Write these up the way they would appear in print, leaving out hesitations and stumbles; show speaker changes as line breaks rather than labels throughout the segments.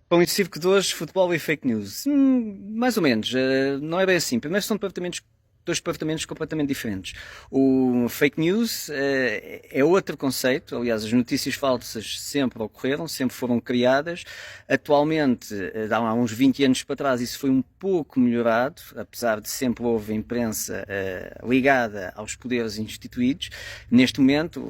Pão e circo de hoje, futebol e fake news. Mais ou menos. Não é bem assim. Primeiro são dois departamentos completamente diferentes. O fake news é outro conceito. Aliás, as notícias falsas sempre ocorreram, sempre foram criadas. Atualmente, há uns 20 anos para trás, isso foi um pouco melhorado, apesar de sempre houve imprensa ligada aos poderes instituídos. Neste momento,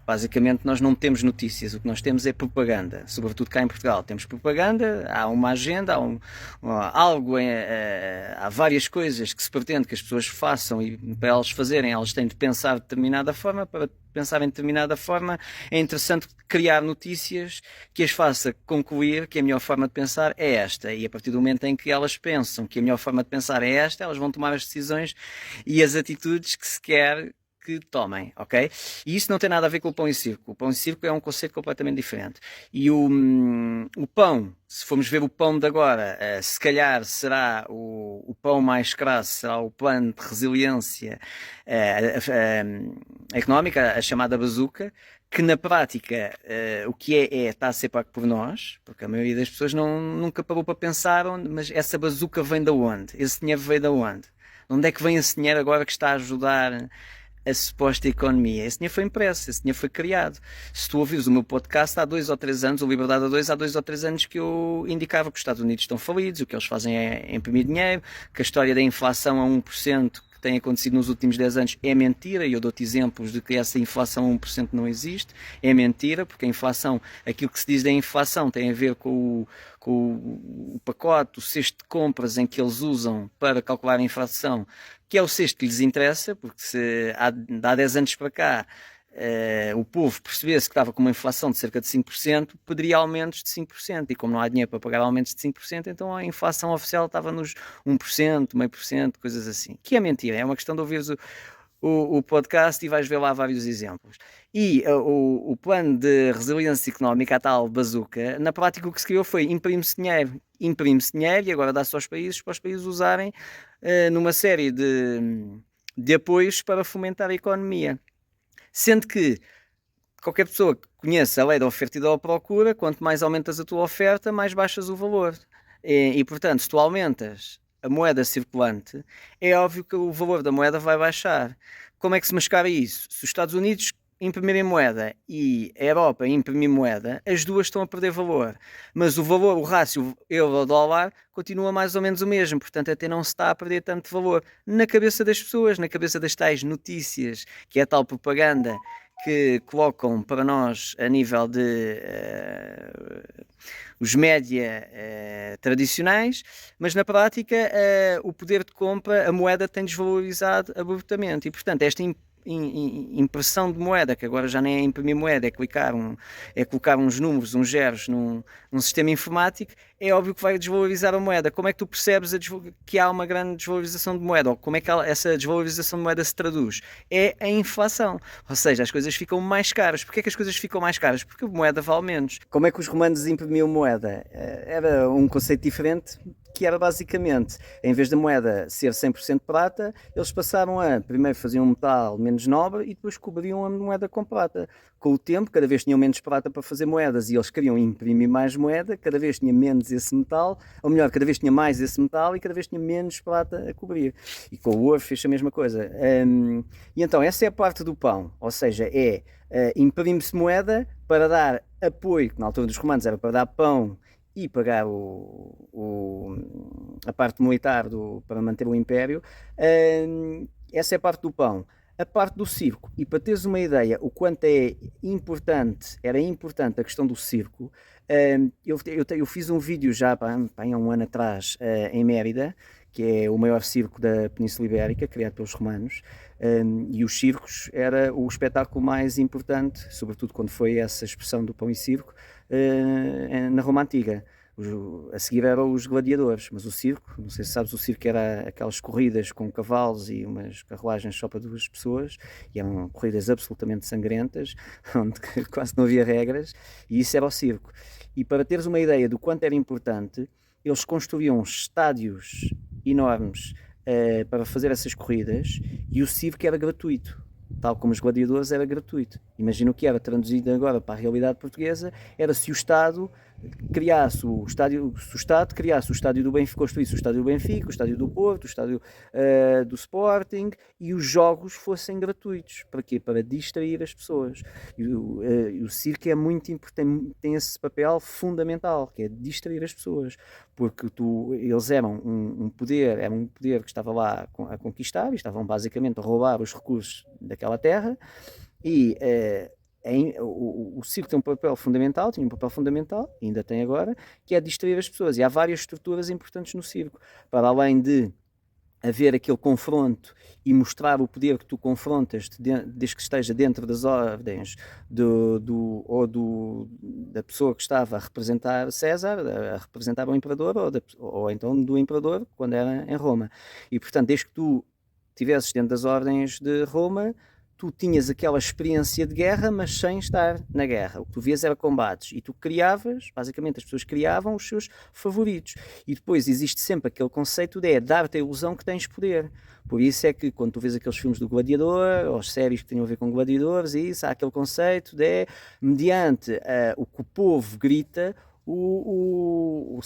basicamente, nós não temos notícias, o que nós temos é propaganda, sobretudo cá em Portugal. Temos propaganda, há uma agenda, algo, há várias coisas que se pretende que as pessoas façam e para elas fazerem, elas têm de pensar de determinada forma. Para pensar em determinada forma, é interessante criar notícias que as faça concluir que a melhor forma de pensar é esta. E a partir do momento em que elas pensam que a melhor forma de pensar é esta, elas vão tomar as decisões e as atitudes que se quer que tomem, ok? E isso não tem nada a ver com o pão e circo. O pão e circo é um conceito completamente diferente. E o pão, se formos ver o pão de agora, se calhar será o pão mais crasso, será o plano de resiliência económica, a chamada bazuca, que na prática o que está a ser pago por nós, porque a maioria das pessoas nunca parou para pensar mas essa bazuca vem de onde? Esse dinheiro veio de onde? De onde é que vem esse dinheiro agora que está a ajudar a suposta economia? Esse dinheiro foi impresso, esse dinheiro foi criado. Se tu ouvires o meu podcast há 2 ou 3 anos, o Liberdade a 2, há 2 ou 3 anos que eu indicava que os Estados Unidos estão falidos, o que eles fazem é imprimir dinheiro, que a história da inflação a 1% que tem acontecido nos últimos 10 anos é mentira, e eu dou-te exemplos de que essa inflação a 1% não existe. É mentira, porque a inflação, aquilo que se diz da inflação tem a ver com o pacote, o cesto de compras em que eles usam para calcular a inflação, que é o cesto que lhes interessa, porque se há 10 anos para cá o povo percebesse que estava com uma inflação de cerca de 5%, pediria aumentos de 5%, e como não há dinheiro para pagar aumentos de 5%, então a inflação oficial estava nos 1%, meio por cento, coisas assim. Que é mentira, é uma questão de ouvires o podcast e vais ver lá vários exemplos. E o plano de resiliência económica, a tal bazuca, na prática o que se criou foi imprime-se dinheiro e agora dá-se aos países para os países usarem numa série de apoios para fomentar a economia. Sendo que qualquer pessoa que conheça a lei da oferta e da procura, quanto mais aumentas a tua oferta, mais baixas o valor. Portanto, se tu aumentas a moeda circulante, é óbvio que o valor da moeda vai baixar. Como é que se mascara isso? Se os Estados Unidos imprimirem moeda e a Europa imprimir moeda, as duas estão a perder valor. Mas o valor, o rácio euro-dólar, continua mais ou menos o mesmo. Portanto, até não se está a perder tanto valor na cabeça das pessoas, na cabeça das tais notícias, que é a tal propaganda que colocam para nós a nível de os média tradicionais, mas na prática o poder de compra, a moeda tem desvalorizado abruptamente e, portanto, esta impressão de moeda, que agora já nem é imprimir moeda, é colocar uns números, uns zeros num sistema informático, é óbvio que vai desvalorizar a moeda. Como é que tu percebes que há uma grande desvalorização de moeda? Ou como é que essa desvalorização de moeda se traduz? É a inflação. Ou seja, as coisas ficam mais caras. Porquê é que as coisas ficam mais caras? Porque a moeda vale menos. Como é que os romanos imprimiam moeda? Era um conceito diferente, que era basicamente, em vez da moeda ser 100% prata, eles passaram a, primeiro faziam um metal menos nobre e depois cobriam a moeda com prata. Com o tempo, cada vez tinham menos prata para fazer moedas e eles queriam imprimir mais moeda, cada vez tinha menos esse metal, ou melhor, cada vez tinha mais esse metal e cada vez tinha menos prata a cobrir. E com o ouro fez a mesma coisa. E então, essa é a parte do pão, ou seja, imprime-se moeda para dar apoio, que na altura dos romanos era para dar pão e pagar a parte militar para manter o império. Essa é a parte do pão. A parte do circo, e para teres uma ideia o quanto era importante a questão do circo, eu fiz um vídeo já há um ano atrás em Mérida, que é o maior circo da Península Ibérica, criado pelos romanos, e os circos era o espetáculo mais importante, sobretudo quando foi essa expressão do pão e circo, na Roma Antiga. A seguir eram os gladiadores, mas o circo, não sei se sabes, o circo era aquelas corridas com cavalos e umas carruagens só para 2 pessoas, e eram corridas absolutamente sangrentas, onde quase não havia regras, e isso era o circo. E para teres uma ideia do quanto era importante, eles construíam estádios enormes para fazer essas corridas, e o circo era gratuito. Tal como os gladiadores era gratuito. Imagina o que era traduzido agora para a realidade portuguesa, era se o Estado criasse o estádio, se o Estado criasse o estádio do Benfica, construísse o estádio do Benfica, o estádio do Porto, o estádio do Sporting, e os jogos fossem gratuitos. Para quê? Para distrair as pessoas. E o circo é muito importante, tem esse papel fundamental, que é distrair as pessoas, porque eles eram era um poder que estava lá a conquistar, e estavam basicamente a roubar os recursos daquela terra, e o circo tem um papel fundamental, tinha um papel fundamental, ainda tem agora, que é distrair as pessoas. E há várias estruturas importantes no circo, para além de haver aquele confronto e mostrar o poder que tu confrontas, desde que esteja dentro das ordens da pessoa que estava a representar César, a representar o imperador, ou então do imperador, quando era em Roma. E, portanto, desde que tu estivesses dentro das ordens de Roma, tu tinhas aquela experiência de guerra, mas sem estar na guerra. O que tu vias era combates, e tu criavas, basicamente as pessoas criavam os seus favoritos. E depois existe sempre aquele conceito de dar-te a ilusão que tens poder. Por isso é que quando tu vês aqueles filmes do Gladiador, ou as séries que tenham a ver com gladiadores, e isso, há aquele conceito de, mediante o que o povo grita, o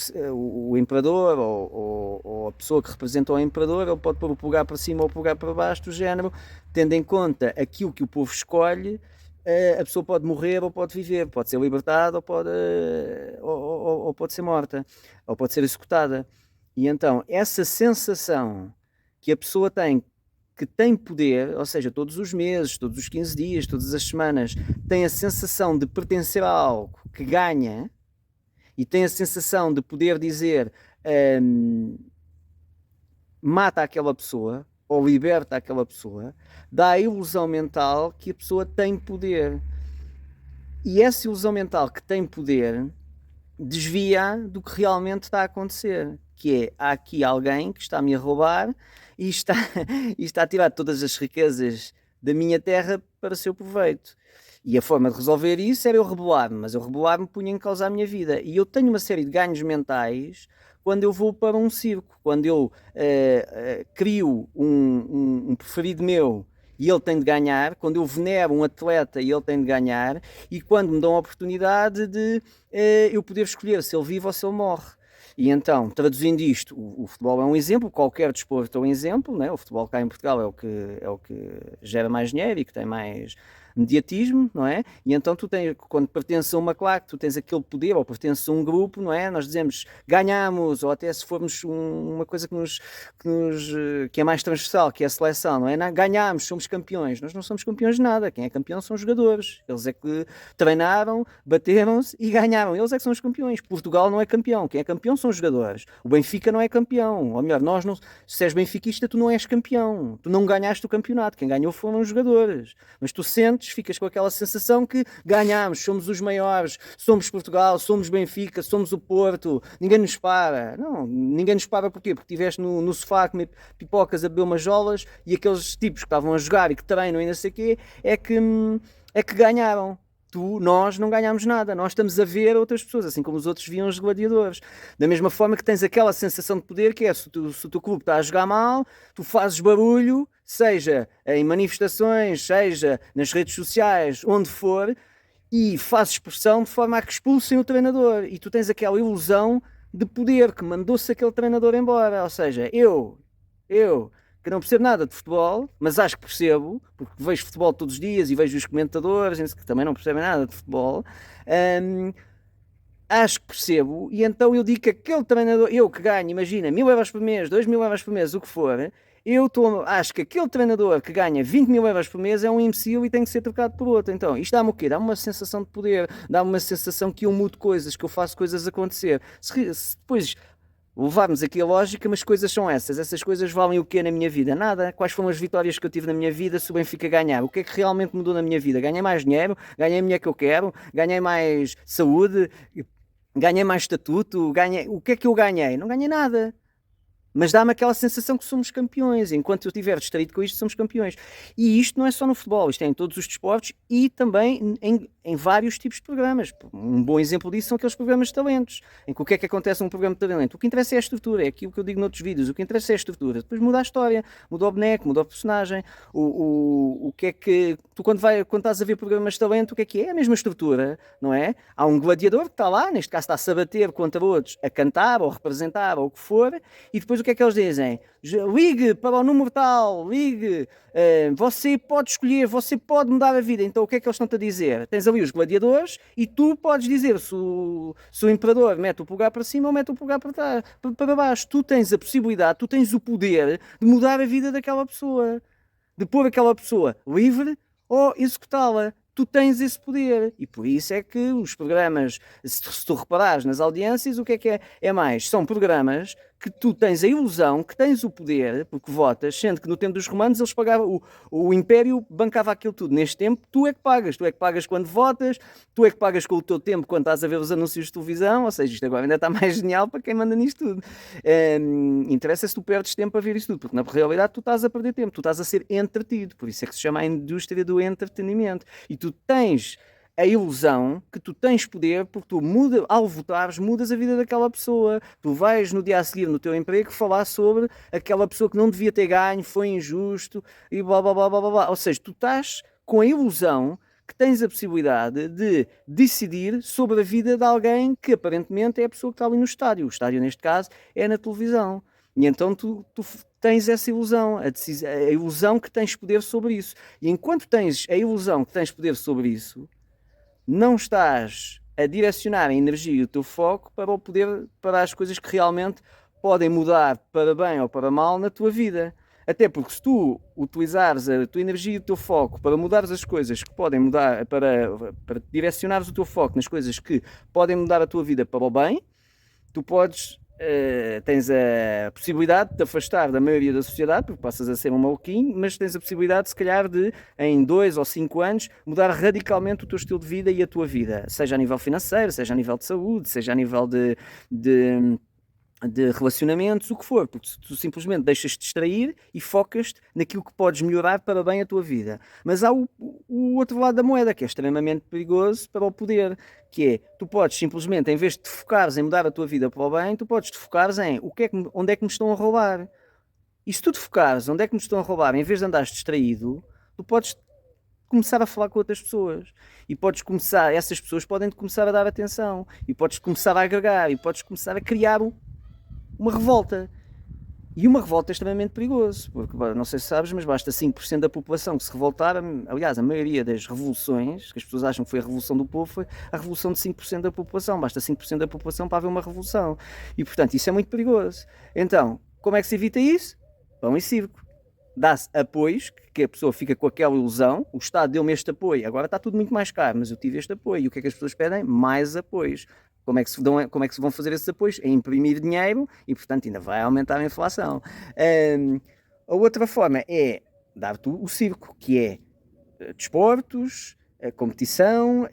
imperador ou a pessoa que representa o imperador, ele pode pôr o polegar para cima ou o polegar para baixo, do género, tendo em conta aquilo que o povo escolhe. A pessoa pode morrer ou pode viver, pode ser libertada ou pode ser morta, ou pode ser executada. E então, essa sensação que a pessoa tem, que tem poder, ou seja, todos os meses, todos os 15 dias, todas as semanas, tem a sensação de pertencer a algo que ganha, e tem a sensação de poder dizer mata aquela pessoa ou liberta aquela pessoa, dá a ilusão mental que a pessoa tem poder. E essa ilusão mental que tem poder desvia do que realmente está a acontecer, que é, há aqui alguém que está-me a roubar e está, e está a tirar todas as riquezas da minha terra para o seu proveito. E a forma de resolver isso era eu rebelar-me, mas eu rebelar-me punha em causa a minha vida. E eu tenho uma série de ganhos mentais quando eu vou para um circo, quando eu crio um preferido meu e ele tem de ganhar, quando eu venero um atleta e ele tem de ganhar, e quando me dão a oportunidade de eu poder escolher se ele vive ou se ele morre. E então, traduzindo isto, o futebol é um exemplo, qualquer desporto é um exemplo, né? O futebol cá em Portugal é o que gera mais dinheiro e que tem mais mediatismo, não é? E então tu tens, quando pertences a uma claque, tu tens aquele poder, ou pertences a um grupo, não é? Nós dizemos ganhamos, ou até se formos uma coisa que é mais transversal, que é a seleção, não é? Ganhamos, somos campeões. Nós não somos campeões de nada. Quem é campeão são os jogadores. Eles é que treinaram, bateram-se e ganharam. Eles é que são os campeões. Portugal não é campeão. Quem é campeão são os jogadores. O Benfica não é campeão. Ou melhor, nós não, se és benfiquista, tu não és campeão. Tu não ganhaste o campeonato. Quem ganhou foram os jogadores. Mas tu sentes, ficas com aquela sensação que ganhamos, somos os maiores, somos Portugal, somos Benfica, somos o Porto, ninguém nos para. Não, ninguém nos para porquê? Porque estiveste no sofá a comer pipocas, a beber umas jolas, e aqueles tipos que estavam a jogar e que treinam e não sei o quê, é que ganharam. Nós não ganhamos nada, nós estamos a ver outras pessoas, assim como os outros viam os gladiadores. Da mesma forma que tens aquela sensação de poder que é, se o teu clube está a jogar mal, tu fazes barulho, seja em manifestações, seja nas redes sociais, onde for, e fazes pressão de forma a que expulsem o treinador. E tu tens aquela ilusão de poder que mandou-se aquele treinador embora. Ou seja, eu que não percebo nada de futebol, mas acho que percebo, porque vejo futebol todos os dias e vejo os comentadores, que também não percebem nada de futebol, acho que percebo, e então eu digo que aquele treinador, eu que ganho, imagina, 1000 € por mês, 2000 € por mês, o que for, acho que aquele treinador que ganha 20.000 € por mês é um imbecil e tem que ser trocado por outro. Então, isto dá-me o quê? Dá-me uma sensação de poder, dá-me uma sensação que eu mudo coisas, que eu faço coisas acontecer. Se depois levarmos aqui a lógica, mas coisas são essas coisas valem o quê na minha vida? Nada. Quais foram as vitórias que eu tive na minha vida se o Benfica ganhar? O que é que realmente mudou na minha vida? Ganhei mais dinheiro, ganhei a mulher que eu quero, ganhei mais saúde, ganhei mais estatuto, o que é que eu ganhei? Não ganhei nada. Mas dá-me aquela sensação que somos campeões. Enquanto eu estiver distraído com isto, somos campeões. E isto não é só no futebol, isto é em todos os desportos e também em vários tipos de programas. Um bom exemplo disso são aqueles programas de talentos, em que o que é que acontece num programa de talento? O que interessa é a estrutura, é aquilo que eu digo noutros vídeos, o que interessa é a estrutura. Depois muda a história, muda o boneco, muda o personagem. O que é que... Tu quando estás a ver programas de talento, o que é? É a mesma estrutura, não é? Há um gladiador que está lá, neste caso está-se a bater contra outros, a cantar ou representar ou o que for, e depois o que é que eles dizem? Ligue para o número tal, ligue, você pode escolher, você pode mudar a vida. Então o que é que eles estão-te a dizer? Tens ali os gladiadores e tu podes dizer se o imperador mete o polegar para cima ou mete o polegar para baixo. Tu tens a possibilidade, tu tens o poder de mudar a vida daquela pessoa, de pôr aquela pessoa livre ou executá-la. Tu tens esse poder. E por isso é que os programas, se tu reparares nas audiências, o que é? É mais? São programas que tu tens a ilusão que tens o poder, porque votas, sendo que no tempo dos romanos eles pagavam, o Império bancava aquilo tudo. Neste tempo, tu é que pagas quando votas, tu é que pagas com o teu tempo quando estás a ver os anúncios de televisão, ou seja, isto agora ainda está mais genial para quem manda nisto tudo. Interessa se tu perdes tempo a ver isto tudo, porque na realidade tu estás a perder tempo, tu estás a ser entretido, por isso é que se chama a indústria do entretenimento. E tu tens a ilusão que tu tens poder porque tu ao votares, mudas a vida daquela pessoa. Tu vais no dia a seguir no teu emprego falar sobre aquela pessoa que não devia ter ganho, foi injusto e blá blá blá blá blá blá. Ou seja, tu estás com a ilusão que tens a possibilidade de decidir sobre a vida de alguém que aparentemente é a pessoa que está ali no estádio. O estádio, neste caso, é na televisão. E então tu tens essa ilusão, a ilusão que tens poder sobre isso. E enquanto tens a ilusão que tens poder sobre isso, não estás a direcionar a energia e o teu foco para o poder, para as coisas que realmente podem mudar para bem ou para mal na tua vida. Até porque se tu utilizares a tua energia e o teu foco para mudares as coisas que podem mudar, para direcionares o teu foco nas coisas que podem mudar a tua vida para o bem, tu tens a possibilidade de te afastar da maioria da sociedade, porque passas a ser um maluquinho, mas tens a possibilidade, se calhar, de, em 2 ou 5 anos, mudar radicalmente o teu estilo de vida e a tua vida, seja a nível financeiro, seja a nível de saúde, seja a nível de relacionamentos, o que for, porque tu simplesmente deixas-te distrair e focas-te naquilo que podes melhorar para bem a tua vida. Mas há o outro lado da moeda, que é extremamente perigoso para o poder, que é, tu podes simplesmente, em vez de te focares em mudar a tua vida para o bem, tu podes te focares em onde é que me estão a roubar. E se tu te focares onde é que me estão a roubar, em vez de andares distraído, tu podes começar a falar com outras pessoas e essas pessoas podem-te começar a dar atenção e podes começar a agregar e podes começar a criar uma revolta. E uma revolta é extremamente perigoso, porque não sei se sabes, mas basta 5% da população que se revoltar. Aliás, a maioria das revoluções, que as pessoas acham que foi a revolução do povo, foi a revolução de 5% da população. Basta 5% da população para haver uma revolução. E, portanto, isso é muito perigoso. Então, como é que se evita isso? Pão e circo. Dá-se apoios, que a pessoa fica com aquela ilusão, o Estado deu-me este apoio, agora está tudo muito mais caro, mas eu tive este apoio. E o que é que as pessoas pedem? Mais apoios. Como é que se vão fazer esses apoios? É imprimir dinheiro e, portanto, ainda vai aumentar a inflação. A outra forma é dar-te o circo, que é desportos, a competição,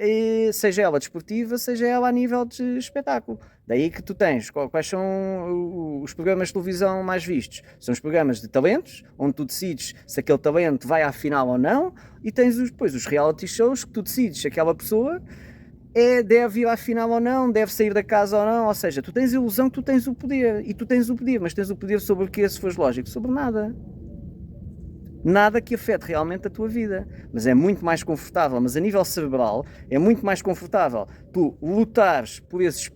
seja ela desportiva, seja ela a nível de espetáculo. Daí que tu tens, quais são os programas de televisão mais vistos? São os programas de talentos, onde tu decides se aquele talento vai à final ou não, e tens depois os reality shows, que tu decides se aquela pessoa deve ir à final ou não, deve sair da casa ou não, ou seja, tu tens a ilusão que tu tens o poder, e tu tens o poder, mas tens o poder sobre o que, se fores lógico? Sobre nada. Nada que afete realmente a tua vida, mas é muito mais confortável, mas a nível cerebral é muito mais confortável tu lutares por esses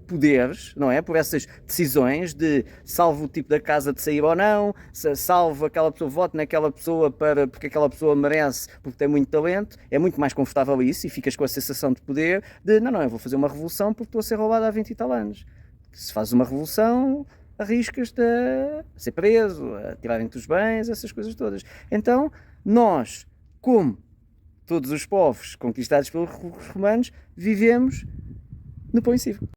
poderes, não é? Por essas decisões de salvo o tipo da casa de sair ou não, salvo aquela pessoa, voto naquela pessoa porque aquela pessoa merece, porque tem muito talento. É muito mais confortável isso e ficas com a sensação de poder de não, eu vou fazer uma revolução porque estou a ser roubado há 20 e tal anos. Se fazes uma revolução, arriscas-te a ser preso, a tirarem-te os bens, essas coisas todas. Então, nós, como todos os povos conquistados pelos romanos, vivemos no pão e circo.